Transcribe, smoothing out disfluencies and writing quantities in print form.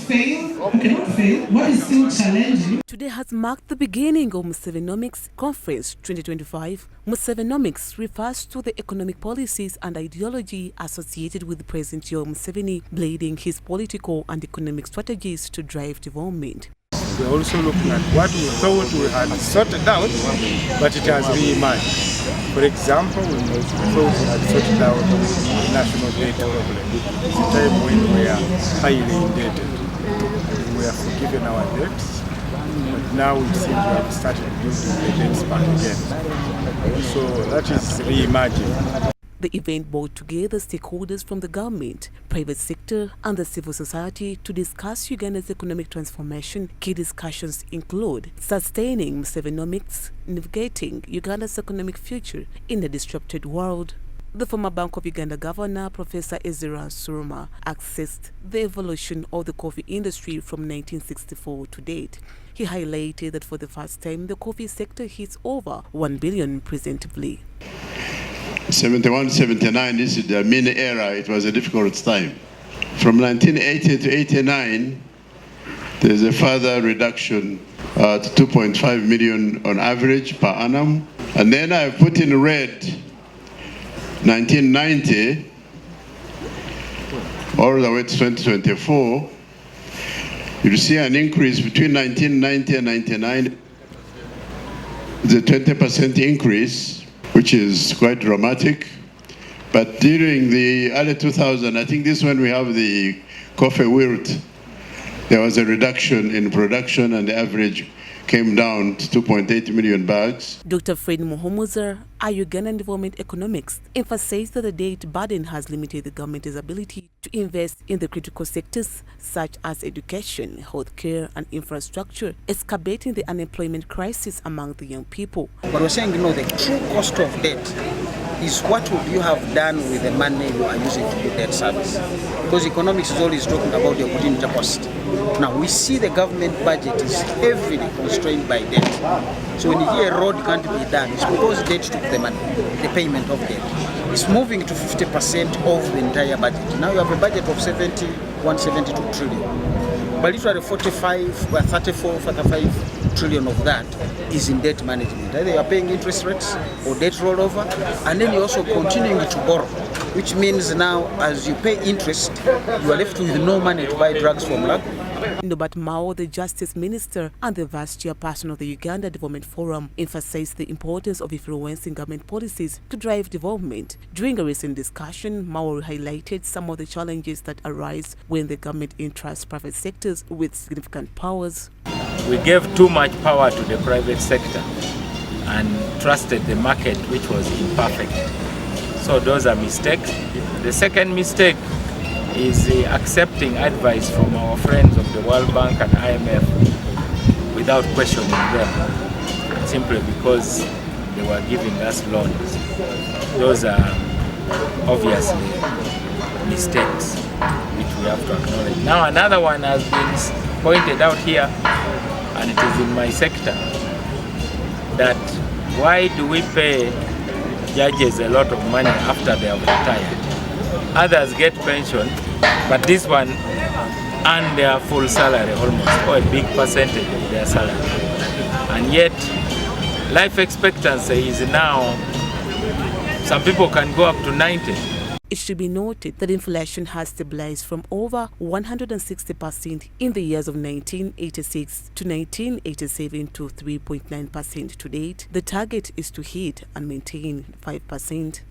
fail, we cannot fail. What is still challenging? Today has marked the beginning of Musevenomics Conference 2025. Musevenomics refers to the economic policies and ideology associated with President Museveni, blending his political and economic strategies to drive development. We're also looking at what we thought we had sorted out, but it has re-emerged. For example, we thought we had sorted out the national debt problem. It's a time when we are highly indebted. We have forgiven our debts, but now it seems we have started building the debts back again. So that is re-emerging. The event brought together stakeholders from the government, private sector and the civil society to discuss Uganda's economic transformation. Key discussions include sustaining Musevenomics, navigating Uganda's economic future in a disrupted world. The former Bank of Uganda Governor, Professor Ezra Suruma, assessed the evolution of the coffee industry from 1964 to date. He highlighted that for the first time, the coffee sector hits over 1 billion presentably. 71, 79, this is the mini era. It was a difficult time. From 1980 to 89, there's a further reduction to 2.5 million on average per annum. And then I put in red 1990 all the way to 2024. You'll see an increase between 1990 and 99. The 20% increase, which is quite dramatic. But during the early 2000s, I think this when we have the coffee wilt, there was a reduction in production and the average came down to 2.8 million bags. Dr. Fred Muhumuza, a Ugandan development economics, emphasized that the debt burden has limited the government's ability to invest in the critical sectors such as education, healthcare and infrastructure, exacerbating the unemployment crisis among the young people. But we're saying, the true cost of debt is what would you have done with the money you are using to do debt service. Because economics is always talking about the opportunity cost. Now we see the government budget is heavily constrained by debt. So when you hear a road can't be done, it's because debt took the money, the payment of debt. It's moving to 50% of the entire budget. Now you have a budget of 172 trillion. But literally 35 trillion of that is in debt management. Either you are paying interest rates or debt rollover, and then you're also continuing to borrow, which means now as you pay interest, you are left with no money to buy drugs from lab. Norbert Mao, the Justice Minister and the Vice Chairperson of the Uganda Development Forum, emphasized the importance of influencing government policies to drive development. During a recent discussion, Mao highlighted some of the challenges that arise when the government entrusts private sectors with significant powers. We gave too much power to the private sector and trusted the market, which was imperfect. So those are mistakes. The second mistake is accepting advice from our friends of the World Bank and IMF without questioning them, simply because they were giving us loans. Those are obviously mistakes which we have to acknowledge. Now another one has been pointed out here, and it is in my sector, that why do we pay judges a lot of money after they have retired? Others get pension, but this one earn their full salary almost, or a big percentage of their salary. And yet, life expectancy is now, some people can go up to 90. It should be noted that inflation has stabilized from over 160% in the years of 1986 to 1987 to 3.9% to date. The target is to hit and maintain 5%.